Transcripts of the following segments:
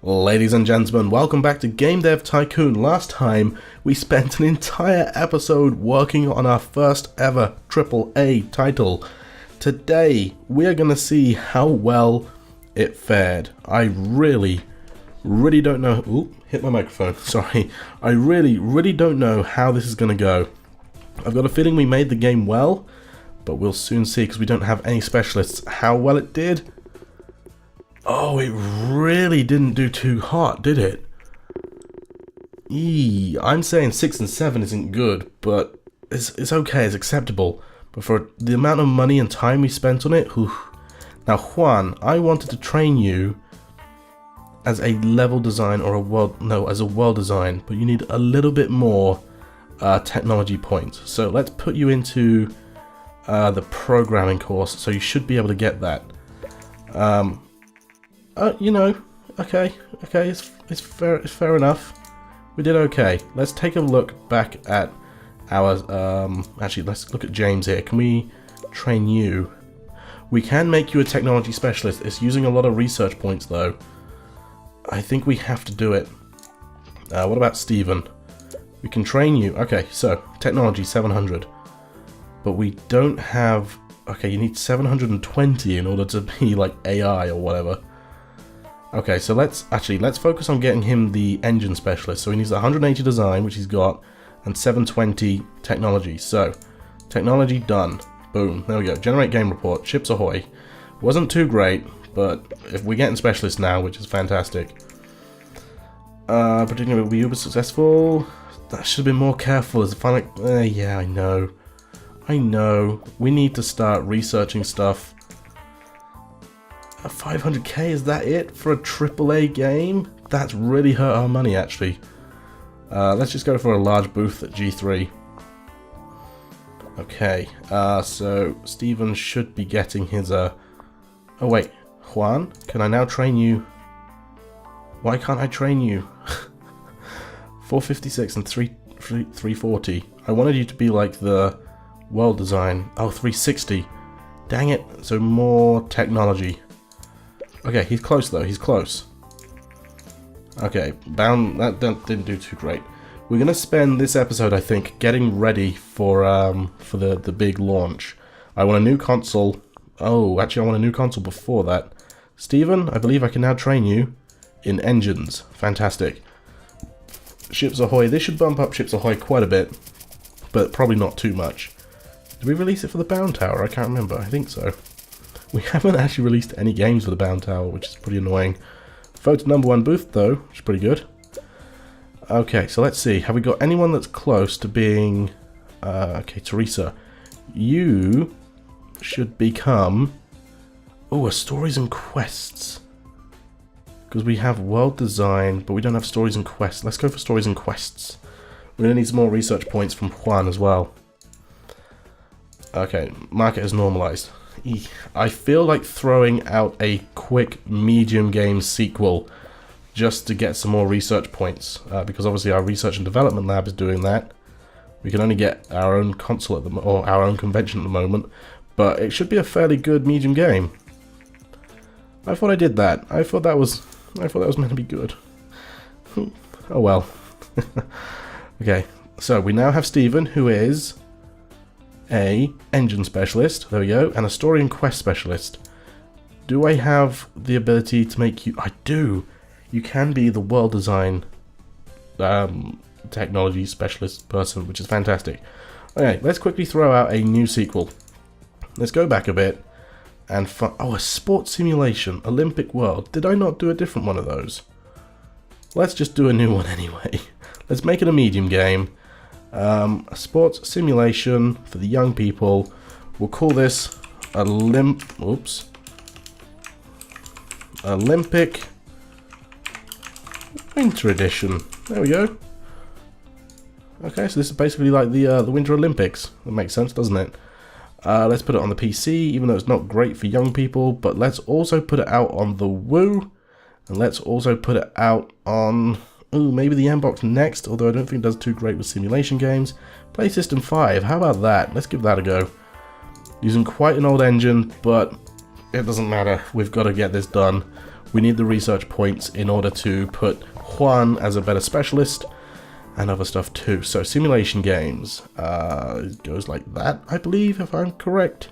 Ladies and gentlemen, welcome back to Game Dev Tycoon. Last time, we spent an entire episode working on our first ever AAA title. Today, we are going to see how well it fared. I really don't know... Ooh, hit my microphone, sorry. I really don't know how this is going to go. I've got a feeling we made the game well, but we'll soon see because we don't have any specialists. How well it did? Oh, it really didn't do too hot, did it? I'm saying 6 and 7 isn't good, but it's okay, it's acceptable. But for the amount of money and time we spent on it, whew. Now Juan, I wanted to train you as a level design or as a world design, but you need a little bit more technology points. So let's put you into the programming course, so you should be able to get that. Okay, it's fair enough. We did okay. Let's take a look back at our, actually let's look at James here. Can we train you? We can make you a technology specialist. It's using a lot of research points though. I think we have to do it. What about Steven? We can train you. Okay, so technology 700. But we don't have, okay, you need 720 in order to be like AI or whatever. Okay, so let's focus on getting him the engine specialist. So he needs 180 design, which he's got, and 720 technology. So, technology done. Boom, there we go. Generate game report, ships ahoy. Wasn't too great, but if we're getting specialists now, which is fantastic. Predicting it will be uber successful. That should have been more careful as a final... yeah, I know. We need to start researching stuff. 500k, is that it for a AAA game? That's really hurt our money actually. Let's just go for a large booth at G3. Okay, so Steven should be getting his oh wait, Juan, can I now train you? Why can't I train you? 456 and 340. I wanted you to be like the world design. Oh, 360. Dang it, so more technology. Okay, he's close though, he's close. Okay, that didn't do too great. We're gonna spend this episode, I think, getting ready for the big launch. I want a new console. Oh, actually I want a new console before that. Steven, I believe I can now train you in engines. Fantastic. Ships Ahoy, this should bump up Ships Ahoy quite a bit, but probably not too much. Did we release it for the Bound Tower? I can't remember, I think so. We haven't actually released any games for the Bound Tower, which is pretty annoying. Photo #1 booth, though, which is pretty good. Okay, so let's see. Have we got anyone that's close to being... okay, Teresa. You should become... Oh, a stories and quests. Because we have world design, but we don't have stories and quests. Let's go for stories and quests. We're going to need some more research points from Juan as well. Okay, market is normalized. I feel like throwing out a quick medium game sequel just to get some more research points, because obviously our research and development lab is doing that. We can only get our own console at or our own convention at the moment, but it should be a fairly good medium game. I thought I did that. I thought that was meant to be good. Oh well. Okay, so we now have Steven, who is a engine specialist, there we go, and a story and quest specialist. Do I have the ability to make you... I do! You can be the world design technology specialist person, which is fantastic. Okay, let's quickly throw out a new sequel. Let's go back a bit and oh, a sports simulation, Olympic World. Did I not do a different one of those? Let's just do a new one anyway. Let's make it a medium game. A sports simulation for the young people. We'll call this Olympic Winter Edition. There we go. Okay, so this is basically like the Winter Olympics. That makes sense, doesn't it? Let's put it on the PC, even though it's not great for young people. But let's also put it out on the Wii, and let's also put it out on... Ooh, maybe the Mbox next, although I don't think it does too great with simulation games. Play System 5, how about that? Let's give that a go. Using quite an old engine, but it doesn't matter. We've got to get this done. we need the research points in order to put Juan as a better specialist and other stuff too. So simulation games, it goes like that, I believe, if I'm correct.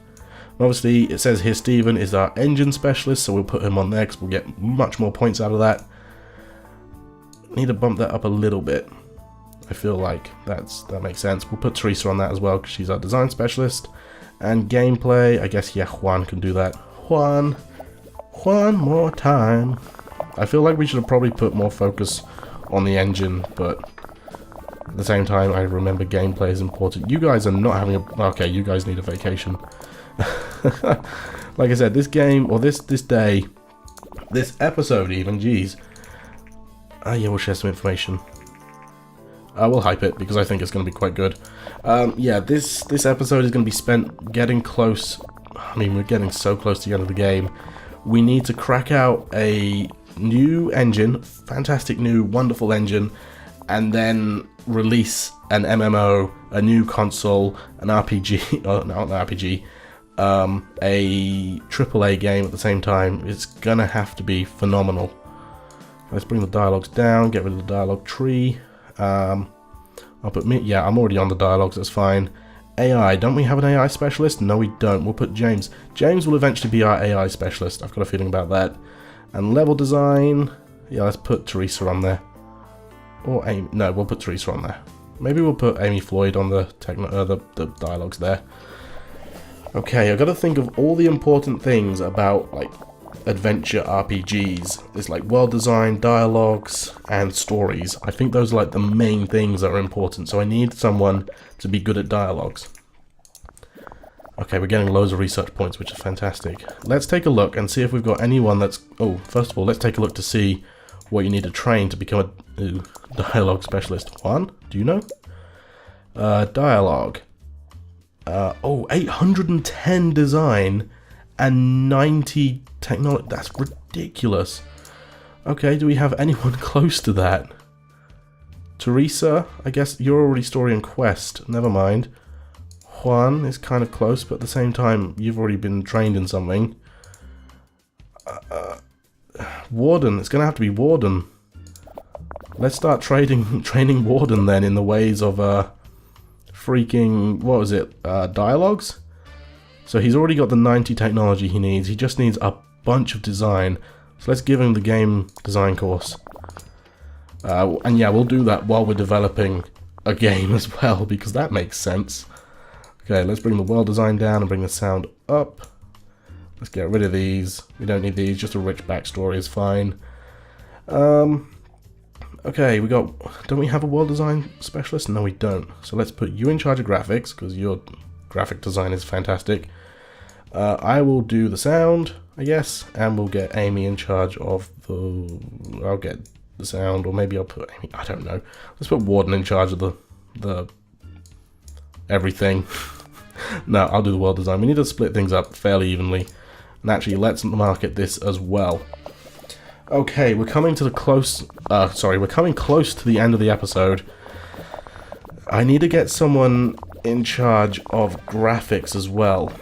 Obviously, it says here Steven is our engine specialist, so we'll put him on there because we'll get much more points out of that. Need to bump that up a little bit. I feel like that makes sense. We'll put Teresa on that as well because she's our design specialist. And gameplay, I guess, yeah, Juan can do that. Juan more time. I feel like we should have probably put more focus on the engine, but at the same time, I remember gameplay is important. You guys are not having a... Okay, you guys need a vacation. Like I said, this game, or this day, this episode even, geez. Yeah, we'll share some information. We'll hype it because I think it's going to be quite good. Yeah, this episode is going to be spent getting close. I mean, we're getting so close to the end of the game. We need to crack out a new engine, fantastic new, wonderful engine, and then release an MMO, a new console, an RPG, oh, not an RPG, a AAA game at the same time. It's going to have to be phenomenal. Let's bring the dialogues down, get rid of the dialogue tree. I'll put me. Yeah, I'm already on the dialogues, that's fine. AI, don't we have an AI specialist? No, we don't. We'll put James. James will eventually be our AI specialist. I've got a feeling about that. And level design, yeah, let's put Teresa on there. Or Amy. No, we'll put Teresa on there. Maybe we'll put Amy Floyd on the dialogues there. Okay, I've got to think of all the important things about, like, adventure RPGs. It's like world design, dialogues, and stories. I think those are like the main things that are important, so I need someone to be good at dialogues. Okay, we're getting loads of research points, which is fantastic. Let's take a look and see if we've got anyone that's... Oh, first of all, let's take a look to see what you need to train to become a dialogue specialist. Juan, do you know? Dialogue. 810 design and 90 technology. That's ridiculous. Okay, do we have anyone close to that? Teresa, I guess you're already story and quest. Never mind. Juan is kind of close, but at the same time, you've already been trained in something. Warden, it's going to have to be Warden. Let's start training Warden then in the ways of freaking, what was it, dialogues? So he's already got the 90 technology he needs. He just needs a bunch of design. So let's give him the game design course. And yeah, we'll do that while we're developing a game as well, because that makes sense. Okay, let's bring the world design down and bring the sound up. Let's get rid of these. We don't need these, just a rich backstory is fine. Okay, don't we have a world design specialist? No, we don't. So let's put you in charge of graphics, because your graphic design is fantastic. I will do the sound, I guess, and we'll get Amy in charge of the... I'll get the sound, or maybe I'll put Amy... I don't know. Let's put Warden in charge of the everything. No, I'll do the world design. We need to split things up fairly evenly. And actually, let's market this as well. Okay, we're coming to the close... we're coming close to the end of the episode. I need to get someone in charge of graphics as well,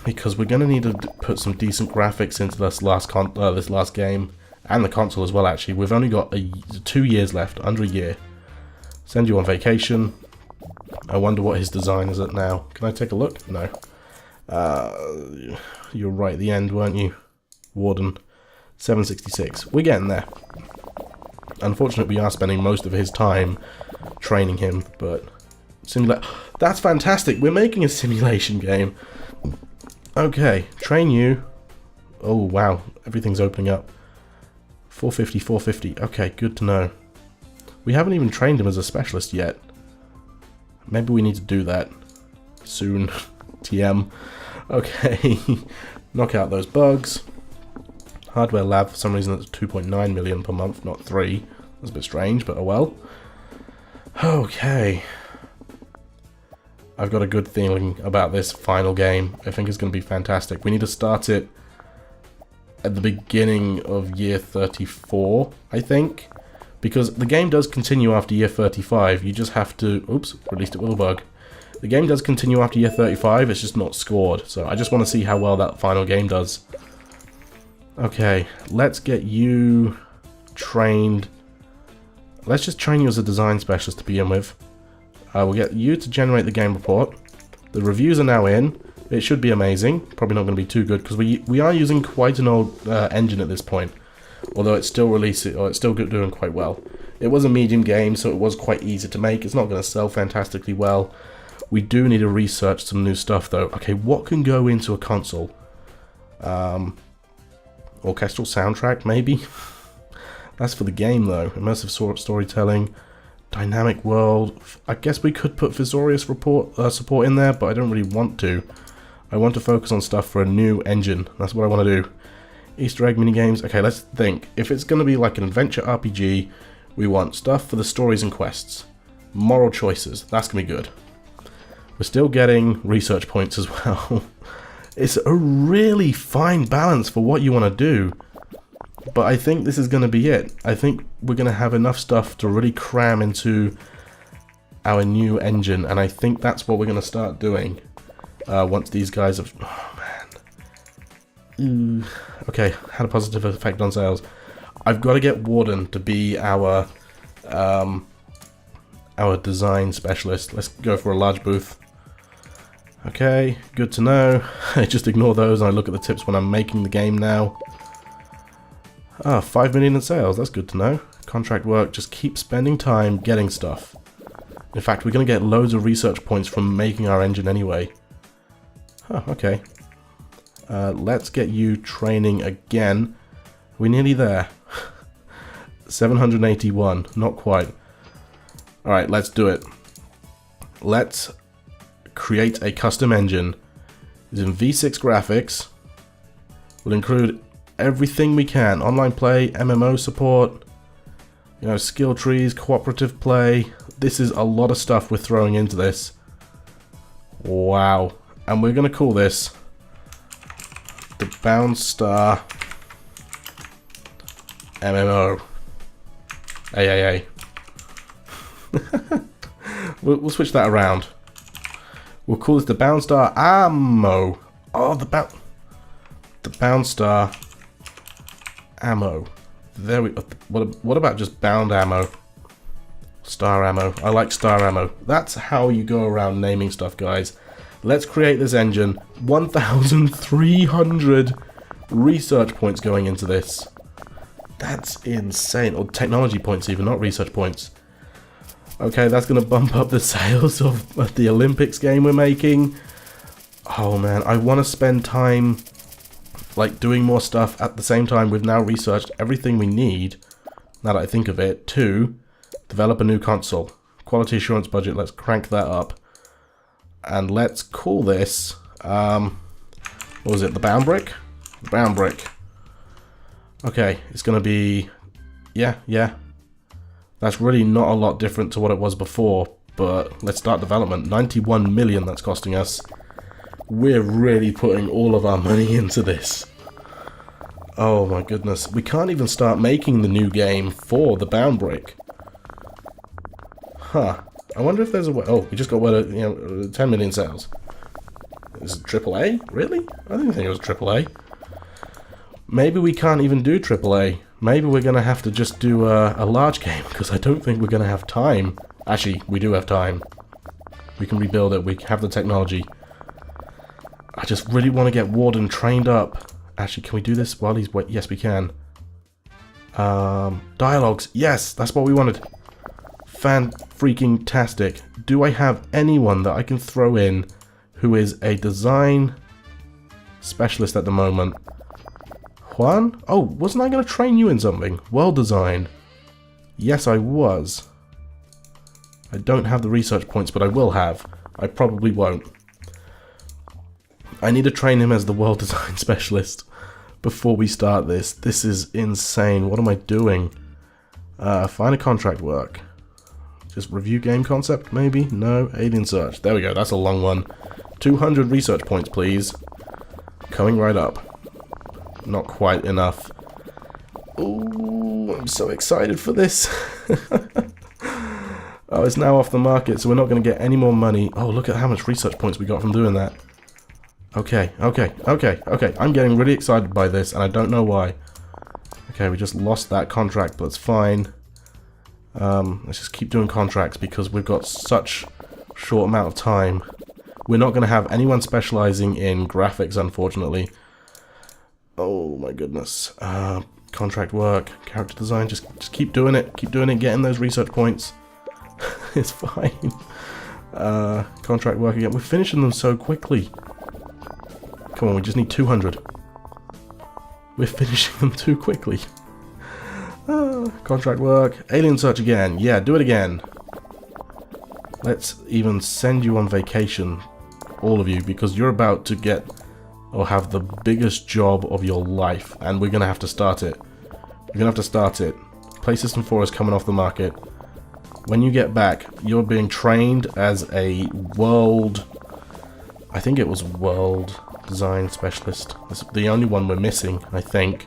because we're going to need to put some decent graphics into this last game, and the console as well. Actually, we've only got 2 years left, under a year. Send you on vacation. I wonder what his design is at now. Can I take a look? No. You're right at the end, weren't you, Warden? 766. We're getting there. Unfortunately, we are spending most of his time training him, but that's fantastic. We're making a simulation game. Okay, train you. Oh, wow. Everything's opening up. 450, 450. Okay, good to know. We haven't even trained him as a specialist yet. Maybe we need to do that soon. TM. Okay. Knock out those bugs. Hardware lab, for some reason, that's 2.9 million per month, not 3. That's a bit strange, but oh well. Okay. I've got a good feeling about this final game. I think it's going to be fantastic. We need to start it at the beginning of year 34, I think. Because the game does continue after year 35. You just have to... Oops, released it with a bug. The game does continue after year 35, it's just not scored. So I just want to see how well that final game does. Okay, let's get you trained. Let's just train you as a design specialist to begin with. We'll get you to generate the game report. The reviews are now in. It should be amazing. Probably not going to be too good because we are using quite an old engine at this point. Although it's still releasing, or it's still doing quite well. It was a medium game, so it was quite easy to make. It's not going to sell fantastically well. We do need to research some new stuff though. Okay, what can go into a console? Orchestral soundtrack, maybe? That's for the game though. Immersive storytelling, dynamic world. I guess we could put Visorious support in there, but I don't really want to. I want to focus on stuff for a new engine. That's what I want to do. Easter egg minigames. Okay, let's think. If it's going to be like an adventure RPG, we want stuff for the stories and quests. Moral choices. That's going to be good. We're still getting research points as well. It's a really fine balance for what you want to do. But I think this is going to be it. I think we're going to have enough stuff to really cram into our new engine. And I think that's what we're going to start doing once these guys have... Oh, man. Okay, had a positive effect on sales. I've got to get Warden to be our design specialist. Let's go for a large booth. Okay, good to know. I just ignore those and I look at the tips when I'm making the game now. 5 million in sales, that's good to know. Contract work, just keep spending time getting stuff. In fact, we're going to get loads of research points from making our engine anyway. Okay. Let's get you training again. We're nearly there. 781, not quite. Alright, let's do it. Let's create a custom engine. It's in V6 graphics. We'll include everything we can. Online play, MMO support, you know, skill trees, cooperative play. This is a lot of stuff we're throwing into this. Wow. And we're going to call this the Bound Star MMO. AAA. We'll switch that around. We'll call this the Bound Star Ammo. Oh, the Bound Star Ammo. There we. What about just Bound Ammo? StarAmmo. I like StarAmmo. That's how you go around naming stuff, guys. Let's create this engine. 1,300 research points going into this. That's insane. Or technology points even, not research points. Okay, that's going to bump up the sales of the Olympics game we're making. Oh man, I want to spend time like doing more stuff at the same time. We've now researched everything we need, now that I think of it, to develop a new console. Quality assurance budget, let's crank that up. And let's call this, what was it, the Bound Brick? The Bound Brick. Okay, it's going to be, yeah. That's really not a lot different to what it was before, but let's start development. 91 million that's costing us. We're really putting all of our money into this. Oh my goodness. We can't even start making the new game for the Bound Brick. Huh. I wonder if there's a way. Oh, we just got 10 million sales. Is it AAA? Really? I didn't think it was AAA. Maybe we can't even do AAA. Maybe we're going to have to just do a large game, because I don't think we're going to have time. Actually, we do have time. We can rebuild it. We have the technology. I just really want to get Warden trained up. Actually, can we do this while he's... Yes, we can. Dialogues. Yes, that's what we wanted. Fan-freaking-tastic. Do I have anyone that I can throw in who is a design specialist at the moment? Juan? Oh, wasn't I going to train you in something? World design. Yes, I was. I don't have the research points, but I will have. I probably won't. I need to train him as the world design specialist before we start this. This is insane. What am I doing? Find a contract work. Just review game concept, maybe? No. Alien search. There we go. That's a long one. 200 research points, please. Coming right up. Not quite enough. Ooh, I'm so excited for this. Oh, it's now off the market, so we're not going to get any more money. Oh, look at how much research points we got from doing that. Okay, okay, okay, okay. I'm getting really excited by this, and I don't know why. Okay, we just lost that contract, but it's fine. Let's just keep doing contracts because we've got such short amount of time. We're not going to have anyone specializing in graphics, unfortunately. Oh my goodness. Contract work, character design, just keep doing it, getting those research points. It's fine. Contract work again. We're finishing them so quickly. Come on, we just need 200. We're finishing them too quickly. Contract work. Alien search again. Yeah, do it again. Let's even send you on vacation, all of you, because you're about to get or have the biggest job of your life, and we're going to have to start it. We're going to have to start it. Play System 4 is coming off the market. When you get back, you're being trained as a world... I think it was world design specialist. That's the only one we're missing, I think.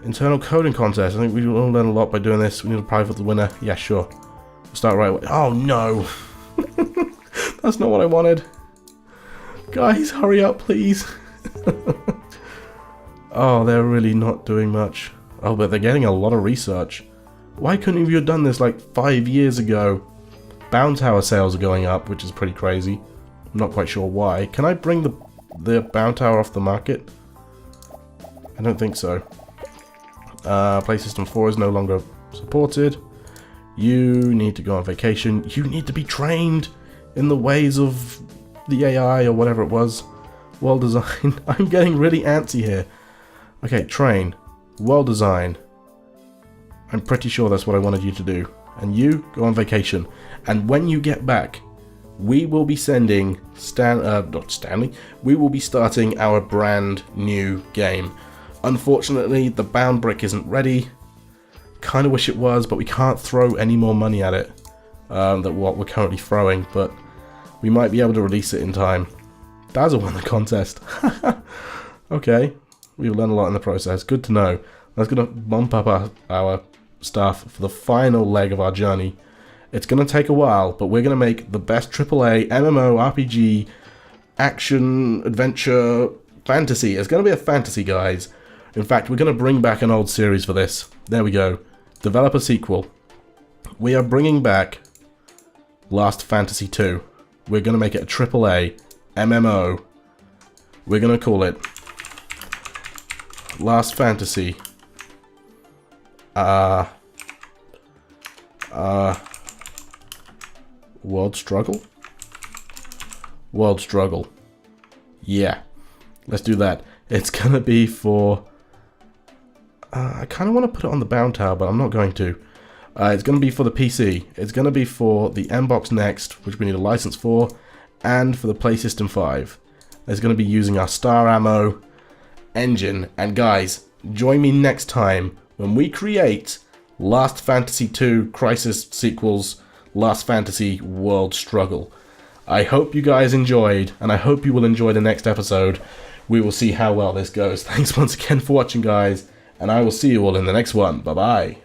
Internal coding contest. I think we will learn a lot by doing this. We need to apply for the winner. Yeah, sure. We'll start right away. Oh, no. That's not what I wanted. Guys, hurry up, please. Oh, they're really not doing much. Oh, but they're getting a lot of research. Why couldn't you have done this like 5 years ago? Bound Tower sales are going up, which is pretty crazy. I'm not quite sure why. Can I bring the Bound Tower off the market? I don't think so. Play System 4 is no longer supported. You need to go on vacation. You need to be trained in the ways of the AI or whatever it was. World design. I'm getting really antsy here. Okay, train. World design. I'm pretty sure that's what I wanted you to do. And you go on vacation. And when you get back, we will be sending we will be starting our brand new game. Unfortunately, the bound brick isn't ready. Kind of wish it was, but we can't throw any more money at it than what we're currently throwing, but we might be able to release it in time. Dazzle won the contest. Okay, we've learned a lot in the process. Good to know. That's going to bump up our stuff for the final leg of our journey. It's going to take a while, but we're going to make the best AAA MMO RPG action adventure fantasy. It's going to be a fantasy, guys. In fact, we're going to bring back an old series for this. There we go. Develop a sequel. We are bringing back Last Fantasy 2. We're going to make it a AAA MMO. We're going to call it Last Fantasy. World Struggle? World Struggle. Yeah. Let's do that. It's going to be for... I kind of want to put it on the Bound Tower, but I'm not going to. It's going to be for the PC. It's going to be for the Mbox Next, which we need a license for, and for the Play System 5. It's going to be using our StarAmmo engine. And guys, join me next time when we create Last Fantasy 2 Crisis Sequels Last Fantasy World Struggle. I hope you guys enjoyed, and I hope you will enjoy the next episode. We will see how well this goes. Thanks once again for watching, guys, and I will see you all in the next one. Bye-bye.